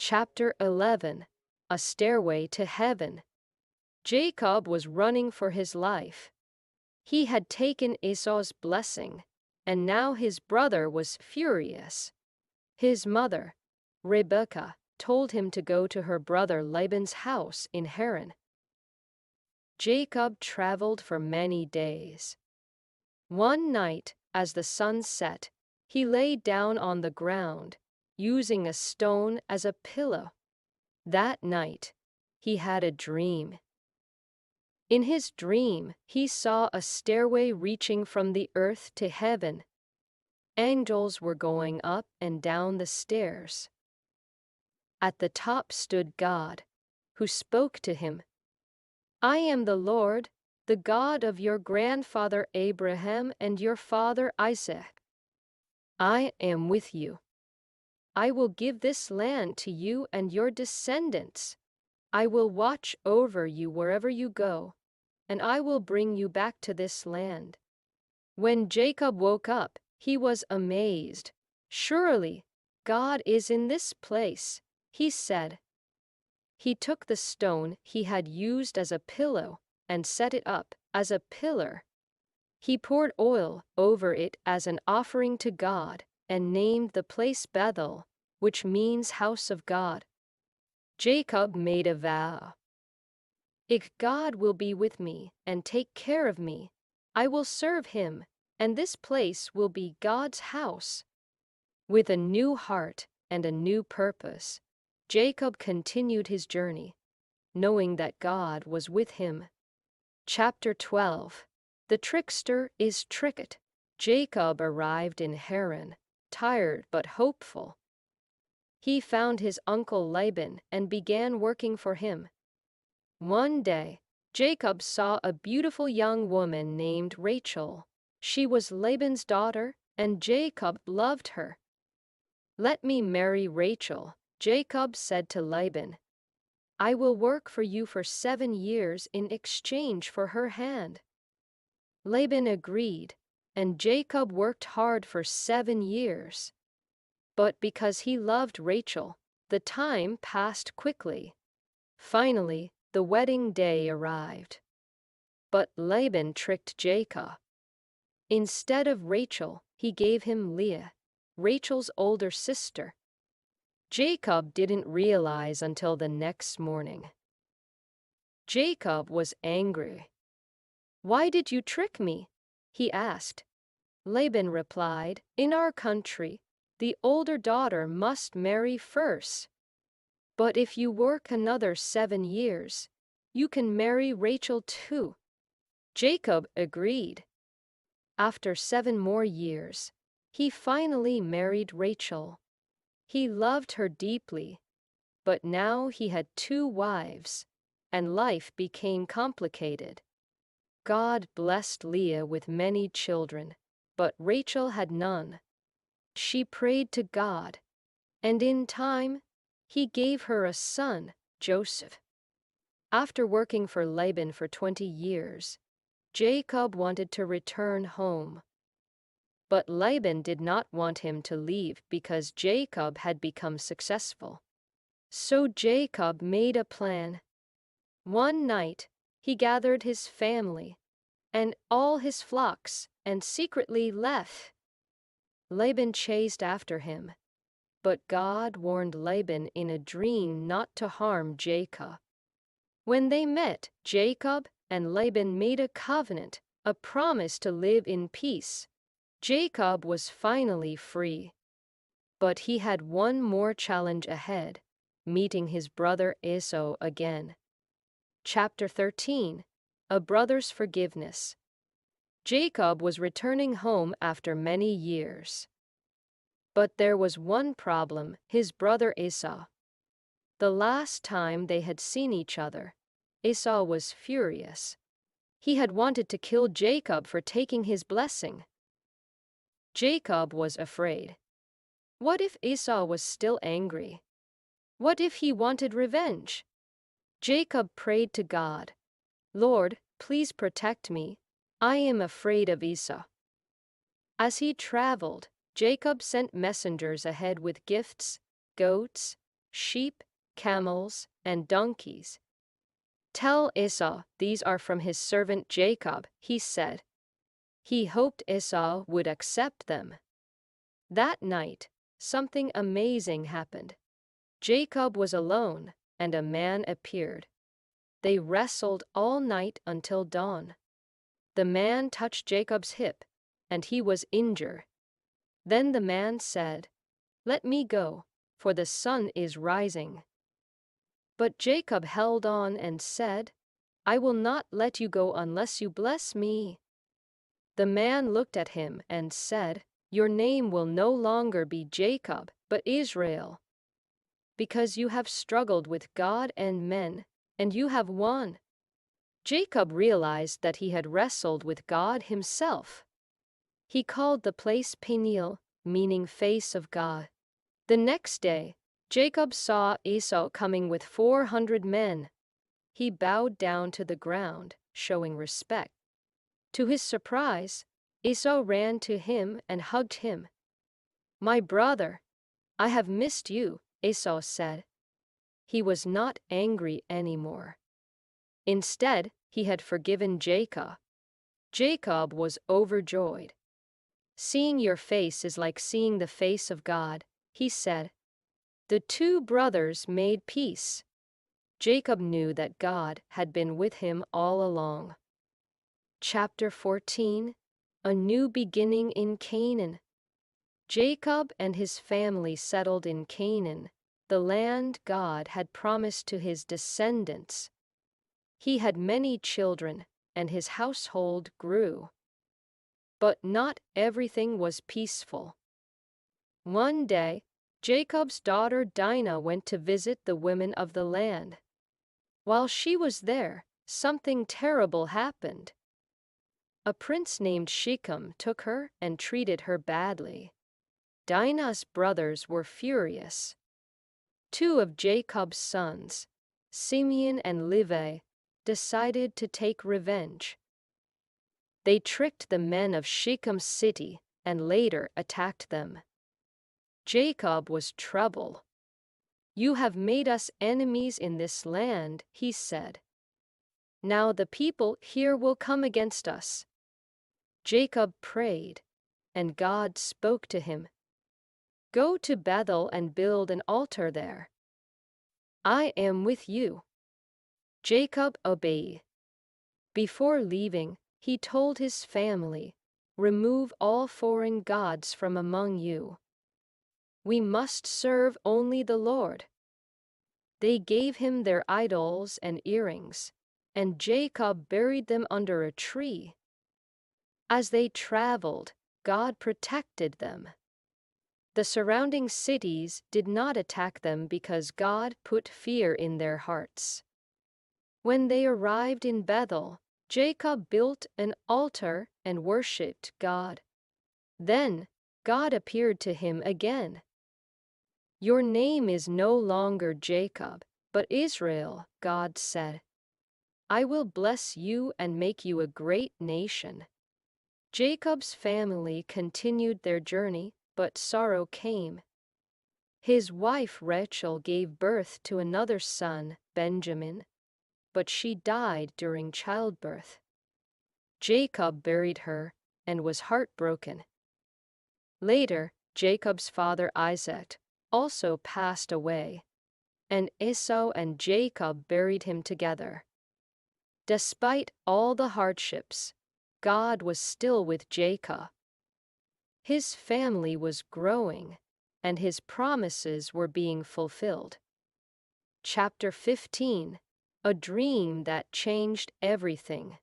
Chapter 11. A Stairway to Heaven. Jacob was running for his life. He had taken Esau's blessing, and now his brother was furious. His mother, Rebekah, told him to go to her brother Laban's house in Haran. Jacob traveled for many days. One night, as the sun set, he lay down on the ground, using a stone as a pillow. That night, he had a dream. In his dream, he saw a stairway reaching from the earth to heaven. Angels were going up and down the stairs. At the top stood God, who spoke to him. "I am the Lord, the God of your grandfather Abraham and your father Isaac. I am with you. I will give this land to you and your descendants. I will watch over you wherever you go, and I will bring you back to this land." When Jacob woke up, he was amazed. "Surely, God is in this place," he said. He took the stone he had used as a pillow and set it up as a pillar. He poured oil over it as an offering to God and named the place Bethel, which means house of God. Jacob made a vow. "If God will be with me and take care of me, I will serve him, and this place will be God's house." With a new heart and a new purpose, Jacob continued his journey, knowing that God was with him. Chapter 12. The trickster is tricked. Jacob arrived in Haran, tired but hopeful. He found his uncle Laban and began working for him. One day, Jacob saw a beautiful young woman named Rachel. She was Laban's daughter, and Jacob loved her. "Let me marry Rachel," Jacob said to Laban. "I will work for you for 7 years in exchange for her hand." Laban agreed, and Jacob worked hard for 7 years. But because he loved Rachel, the time passed quickly. Finally, the wedding day arrived. But Laban tricked Jacob. Instead of Rachel, he gave him Leah, Rachel's older sister. Jacob didn't realize until the next morning. Jacob was angry. "Why did you trick me?" he asked. Laban replied, "In our country, the older daughter must marry first. But if you work another 7 years, you can marry Rachel too." Jacob agreed. After 7 more years, he finally married Rachel. He loved her deeply, but now he had 2 wives, and life became complicated. God blessed Leah with many children, but Rachel had none. She prayed to God, and in time, he gave her a son, Joseph. After working for Laban for 20 years, Jacob wanted to return home. But Laban did not want him to leave because Jacob had become successful. So Jacob made a plan. One night, he gathered his family and all his flocks and secretly left. Laban chased after him, but God warned Laban in a dream not to harm Jacob. When they met, Jacob and Laban made a covenant, a promise to live in peace. Jacob was finally free. But he had one more challenge ahead, meeting his brother Esau again. Chapter 13. A Brother's Forgiveness. Jacob was returning home after many years. But there was one problem: his brother Esau. The last time they had seen each other, Esau was furious. He had wanted to kill Jacob for taking his blessing. Jacob was afraid. What if Esau was still angry? What if he wanted revenge? Jacob prayed to God, "Lord, please protect me. I am afraid of Esau." As he traveled, Jacob sent messengers ahead with gifts, goats, sheep, camels, and donkeys. Tell Esau these are from his servant Jacob, he said. He hoped Esau would accept them. That night, something amazing happened. Jacob was alone, and a man appeared. They wrestled all night until dawn. The man touched Jacob's hip, and he was injured. Then the man said, "Let me go, for the sun is rising." But Jacob held on and said, "I will not let you go unless you bless me." The man looked at him and said, "Your name will no longer be Jacob, but Israel, because you have struggled with God and men, and you have won." Jacob realized that he had wrestled with God himself. He called the place Peniel, meaning face of God. The next day, Jacob saw Esau coming with 400 men. He bowed down to the ground, showing respect. To his surprise, Esau ran to him and hugged him. "My brother, I have missed you," Esau said. He was not angry anymore. Instead, he had forgiven Jacob. Jacob was overjoyed. "Seeing your face is like seeing the face of God," he said. The two brothers made peace. Jacob knew that God had been with him all along. Chapter 14. A New Beginning in Canaan. Jacob and his family settled in Canaan, the land God had promised to his descendants. He had many children, and his household grew. But not everything was peaceful. One day, Jacob's daughter Dinah went to visit the women of the land. While she was there, something terrible happened. A prince named Shechem took her and treated her badly. Dinah's brothers were furious. Two of Jacob's sons, Simeon and Levi, decided to take revenge. They tricked the men of Shechem's city and later attacked them. Jacob was troubled. "You have made us enemies in this land," he said. "Now the people here will come against us." Jacob prayed, and God spoke to him. "Go to Bethel and build an altar there. I am with you." Jacob obeyed. Before leaving, he told his family, "Remove all foreign gods from among you. We must serve only the Lord." They gave him their idols and earrings, and Jacob buried them under a tree. As they traveled, God protected them. The surrounding cities did not attack them because God put fear in their hearts. When they arrived in Bethel, Jacob built an altar and worshipped God. Then, God appeared to him again. "Your name is no longer Jacob, but Israel," God said. "I will bless you and make you a great nation." Jacob's family continued their journey, but sorrow came. His wife Rachel gave birth to another son, Benjamin, but she died during childbirth. Jacob buried her and was heartbroken. Later, Jacob's father Isaac also passed away, and Esau and Jacob buried him together. Despite all the hardships, God was still with Jacob. His family was growing, and his promises were being fulfilled. Chapter 15. A Dream That Changed Everything.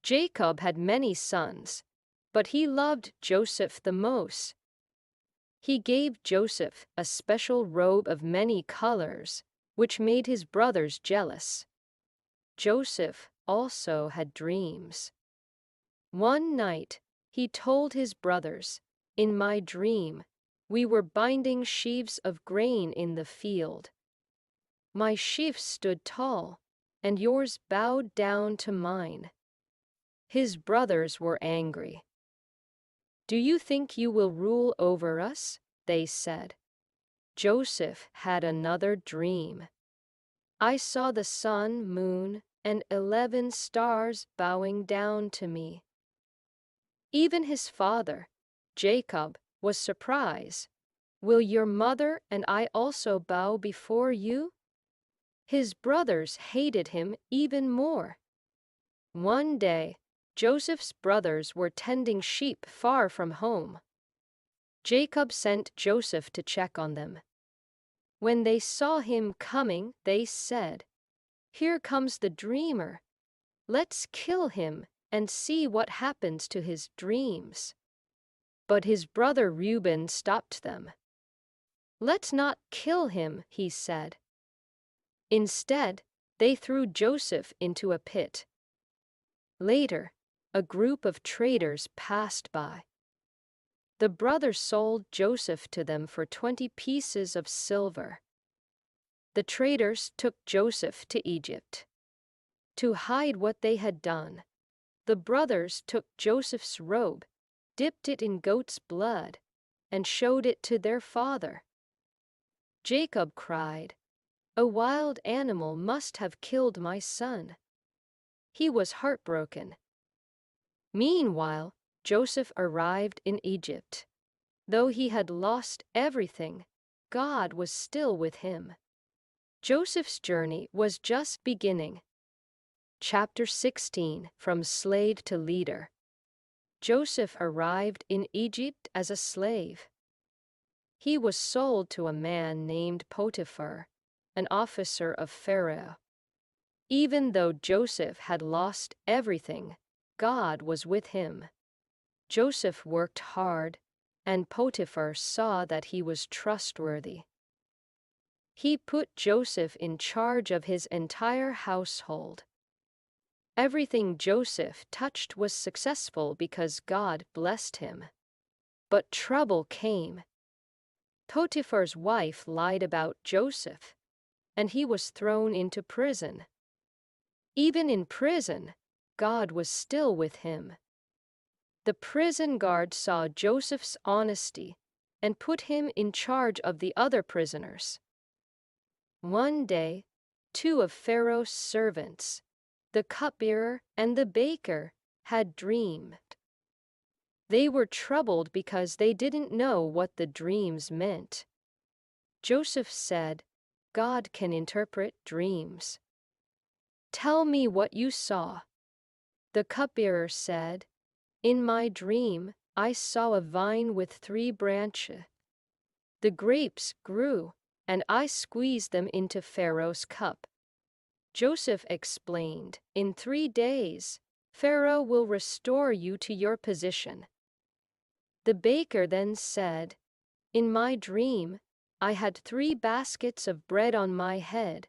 Jacob had many sons, but he loved Joseph the most. He gave Joseph a special robe of many colors, which made his brothers jealous. Joseph also had dreams. One night, he told his brothers, "In my dream, we were binding sheaves of grain in the field. My sheaf stood tall, and yours bowed down to mine." His brothers were angry. "Do you think you will rule over us?" they said. Joseph had another dream. I saw the sun, moon, and 11 stars bowing down to me. Even his father, Jacob, was surprised. Will your mother and I also bow before you? His brothers hated him even more. One day, Joseph's brothers were tending sheep far from home. Jacob sent Joseph to check on them. When they saw him coming, they said, "Here comes the dreamer. Let's kill him and see what happens to his dreams." But his brother Reuben stopped them. "Let's not kill him," he said. Instead, they threw Joseph into a pit. Later, a group of traders passed by. The brothers sold Joseph to them for 20 pieces of silver. The traders took Joseph to Egypt. To hide what they had done, the brothers took Joseph's robe, dipped it in goat's blood, and showed it to their father. Jacob cried, "A wild animal must have killed my son." He was heartbroken. Meanwhile, Joseph arrived in Egypt. Though he had lost everything, God was still with him. Joseph's journey was just beginning. Chapter 16, From Slave to Leader. Joseph arrived in Egypt as a slave. He was sold to a man named Potiphar, an officer of Pharaoh. Even though Joseph had lost everything, God was with him. Joseph worked hard, and Potiphar saw that he was trustworthy. He put Joseph in charge of his entire household. Everything Joseph touched was successful because God blessed him. But trouble came. Potiphar's wife lied about Joseph, and he was thrown into prison. Even in prison, God was still with him. The prison guard saw Joseph's honesty and put him in charge of the other prisoners. One day, 2 of Pharaoh's servants, the cupbearer and the baker, had dreamed. They were troubled because they didn't know what the dreams meant. Joseph said, "God can interpret dreams. Tell me what you saw." The cupbearer said, "In my dream, I saw a vine with 3 branches. The grapes grew, and I squeezed them into Pharaoh's cup." Joseph explained, "In 3 days, Pharaoh will restore you to your position." The baker then said, "In my dream, I had 3 baskets of bread on my head,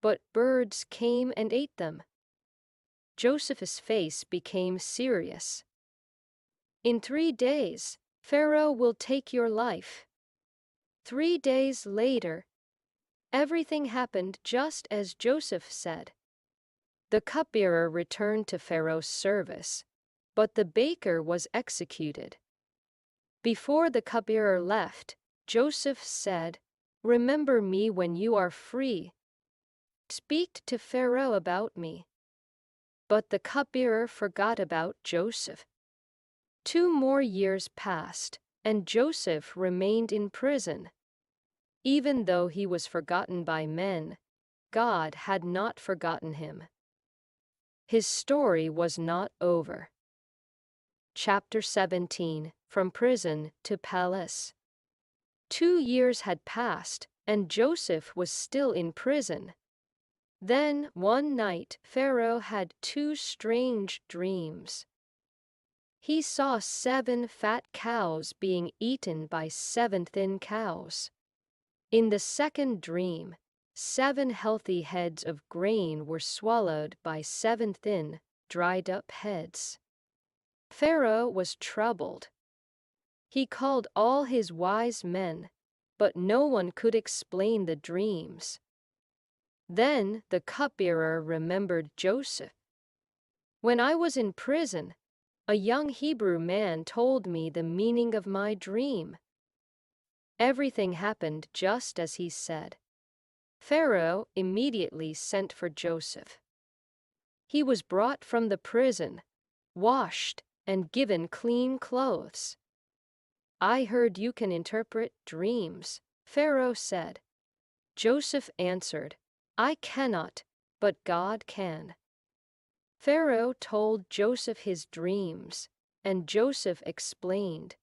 but birds came and ate them." Joseph's face became serious. "In 3 days, Pharaoh will take your life." 3 days later, everything happened just as Joseph said. The cupbearer returned to Pharaoh's service, but the baker was executed. Before the cupbearer left, Joseph said, "Remember me when you are free. Speak to Pharaoh about me." But the cupbearer forgot about Joseph. 2 more years passed, and Joseph remained in prison. Even though he was forgotten by men, God had not forgotten him. His story was not over. Chapter 17, From Prison to Palace. 2 years had passed, and Joseph was still in prison. Then, one night, Pharaoh had 2 strange dreams. He saw 7 fat cows being eaten by 7 thin cows. In the second dream, 7 healthy heads of grain were swallowed by 7 thin, dried-up heads. Pharaoh was troubled. He called all his wise men, but no one could explain the dreams. Then the cupbearer remembered Joseph. "When I was in prison, a young Hebrew man told me the meaning of my dream. Everything happened just as he said. Pharaoh immediately sent for Joseph. He was brought from the prison, washed, and given clean clothes. "I heard you can interpret dreams," Pharaoh said. Joseph answered, "I cannot, but God can." Pharaoh told Joseph his dreams, and Joseph explained,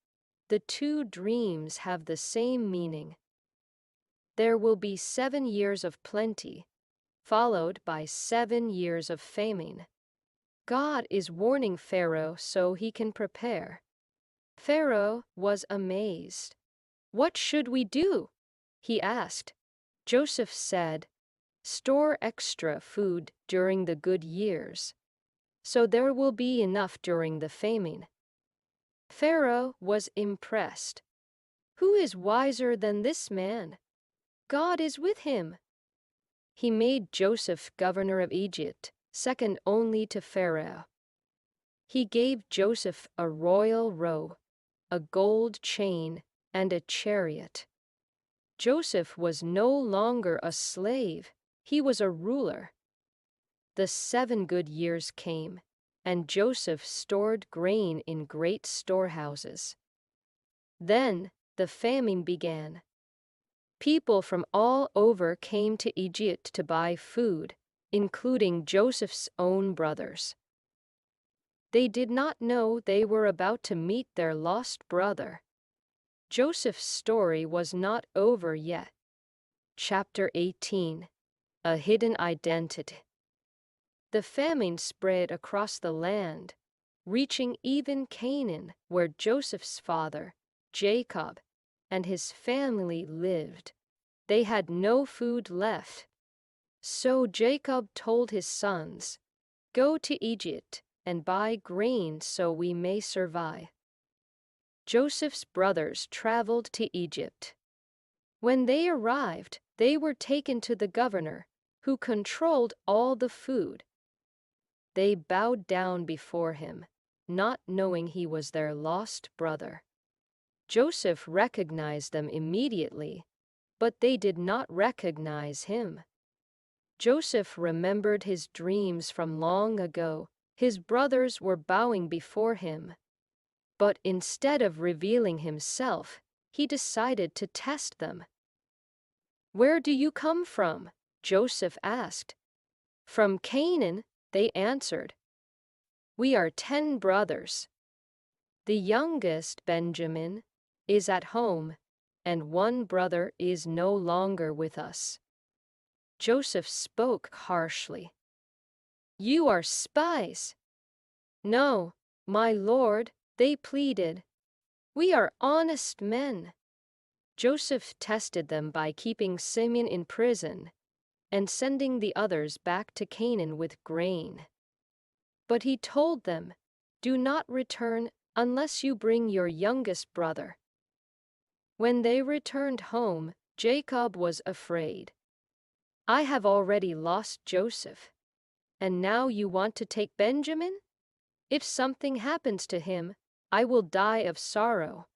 "The two dreams have the same meaning. There will be 7 years of plenty, followed by 7 years of famine. God is warning Pharaoh so he can prepare." Pharaoh was amazed. "What should we do?" he asked. Joseph said, "Store extra food during the good years, so there will be enough during the famine." Pharaoh was impressed. "Who is wiser than this man? God is with him." He made Joseph governor of Egypt, second only to Pharaoh. He gave Joseph a royal robe, a gold chain, and a chariot. Joseph was no longer a slave, he was a ruler. The 7 good years came, and Joseph stored grain in great storehouses. Then the famine began. People from all over came to Egypt to buy food, including Joseph's own brothers. They did not know they were about to meet their lost brother. Joseph's story was not over yet. Chapter 18. A Hidden Identity. The famine spread across the land, reaching even Canaan, where Joseph's father, Jacob, and his family lived. They had no food left. So Jacob told his sons, "Go to Egypt and buy grain so we may survive." Joseph's brothers traveled to Egypt. When they arrived, they were taken to the governor, who controlled all the food. They bowed down before him, not knowing he was their lost brother. Joseph recognized them immediately, but they did not recognize him. Joseph remembered his dreams from long ago. His brothers were bowing before him. But instead of revealing himself, he decided to test them. "Where do you come from?" Joseph asked. "From Canaan," they answered. "We are 10 brothers. The youngest, Benjamin, is at home, and one brother is no longer with us." Joseph spoke harshly. "You are spies." "No, my lord," they pleaded. "We are honest men." Joseph tested them by keeping Simeon in prison and sending the others back to Canaan with grain. But he told them, "Do not return unless you bring your youngest brother." When they returned home, Jacob was afraid. "I have already lost Joseph, and now you want to take Benjamin? If something happens to him, I will die of sorrow."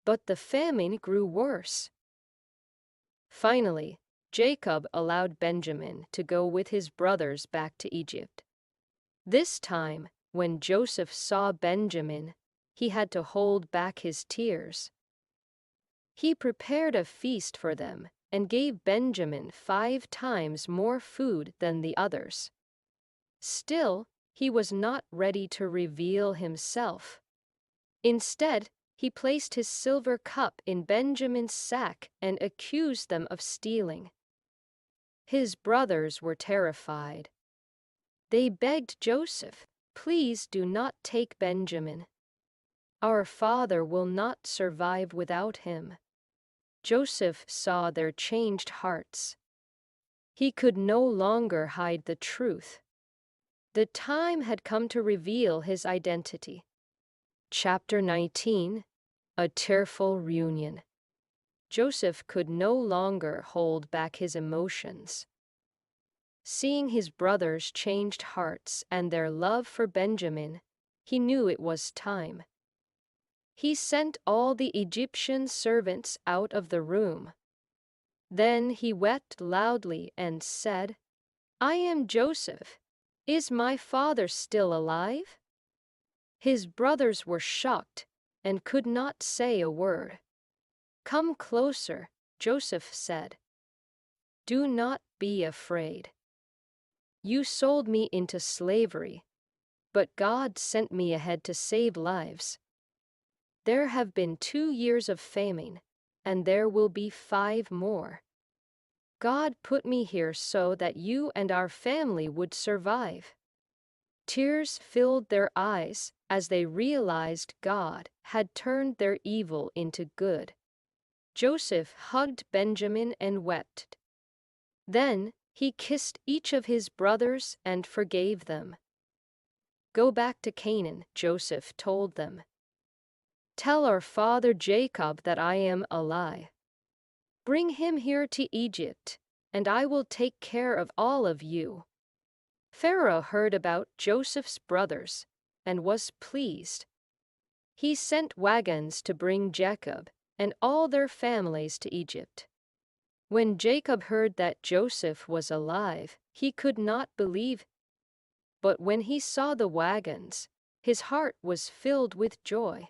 But the famine grew worse. Finally, Jacob allowed Benjamin to go with his brothers back to Egypt. This time, when Joseph saw Benjamin, he had to hold back his tears. He prepared a feast for them and gave Benjamin 5 times more food than the others. Still, he was not ready to reveal himself. Instead, he placed his silver cup in Benjamin's sack and accused them of stealing. His brothers were terrified. They begged Joseph, "Please do not take Benjamin. Our father will not survive without him." Joseph saw their changed hearts. He could no longer hide the truth. The time had come to reveal his identity. Chapter 19. A Tearful Reunion. Joseph could no longer hold back his emotions. Seeing his brothers' changed hearts and their love for Benjamin, he knew it was time. he sent all the Egyptian servants out of the room. Then he wept loudly and said, "I am Joseph. Is my father still alive?" His brothers were shocked and could not say a word. "Come closer," Joseph said. "Do not be afraid. You sold me into slavery, but God sent me ahead to save lives. There have been 2 years of famine, and there will be 5 more. God put me here so that you and our family would survive." Tears filled their eyes as they realized God had turned their evil into good. Joseph hugged Benjamin and wept. Then he kissed each of his brothers and forgave them. "Go back to Canaan," Joseph told them. "Tell our father Jacob that I am alive. Bring him here to Egypt, and I will take care of all of you." Pharaoh heard about Joseph's brothers and was pleased. He sent wagons to bring Jacob and all their families to Egypt. When Jacob heard that Joseph was alive, he could not believe. But when he saw the wagons, his heart was filled with joy.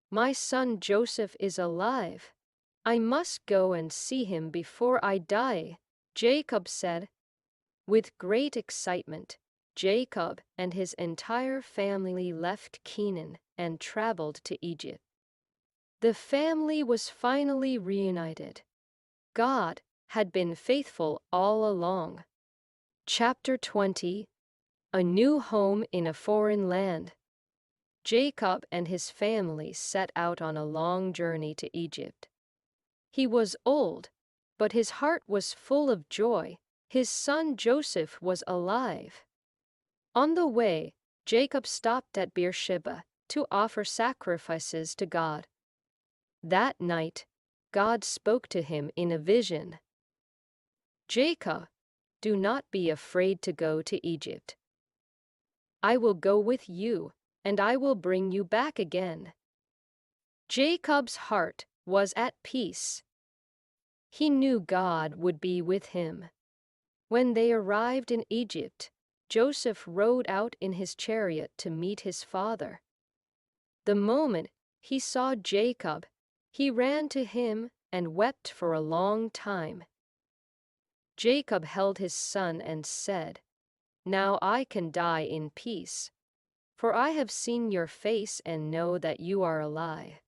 "My son Joseph is alive. I must go and see him before I die," Jacob said. With great excitement, Jacob and his entire family left Canaan and traveled to Egypt. The family was finally reunited. God had been faithful all along. Chapter 20. A new home in a foreign land. Jacob and his family set out on a long journey to Egypt. He was old, but his heart was full of joy. His son Joseph was alive. On the way, Jacob stopped at Beersheba to offer sacrifices to God. That night, God spoke to him in a vision. "Jacob, do not be afraid to go to Egypt. I will go with you, and I will bring you back again." Jacob's heart was at peace. He knew God would be with him. When they arrived in Egypt, Joseph rode out in his chariot to meet his father. The moment he saw Jacob, he ran to him and wept for a long time. Jacob held his son and said, "Now I can die in peace, for I have seen your face and know that you are alive."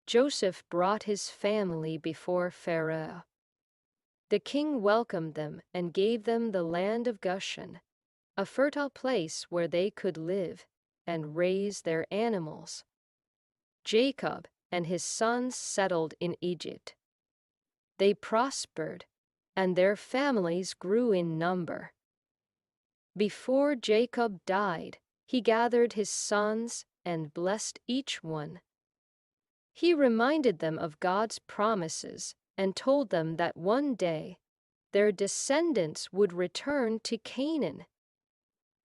Joseph brought his family before Pharaoh. The king welcomed them and gave them the land of Goshen, a fertile place where they could live and raise their animals. Jacob and his sons settled in Egypt. They prospered, and their families grew in number. Before Jacob died, he gathered his sons and blessed each one. He reminded them of God's promises and told them that one day their descendants would return to Canaan.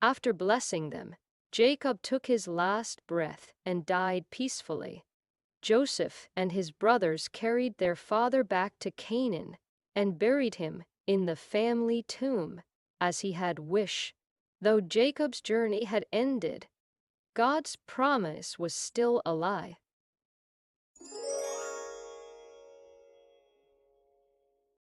After blessing them, Jacob took his last breath and died peacefully. Joseph and his brothers carried their father back to Canaan and buried him in the family tomb, as he had wished. Though Jacob's journey had ended, God's promise was still alive.